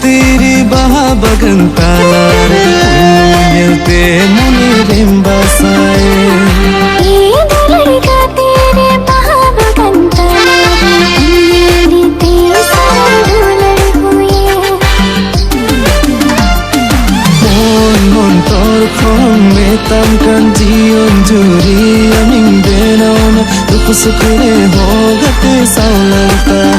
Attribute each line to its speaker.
Speaker 1: तेरी बहा बगन तालारे मिलते मुने रिम्बा साए Tamkan jiyon juri aming benauna duk sukre ho gate saulata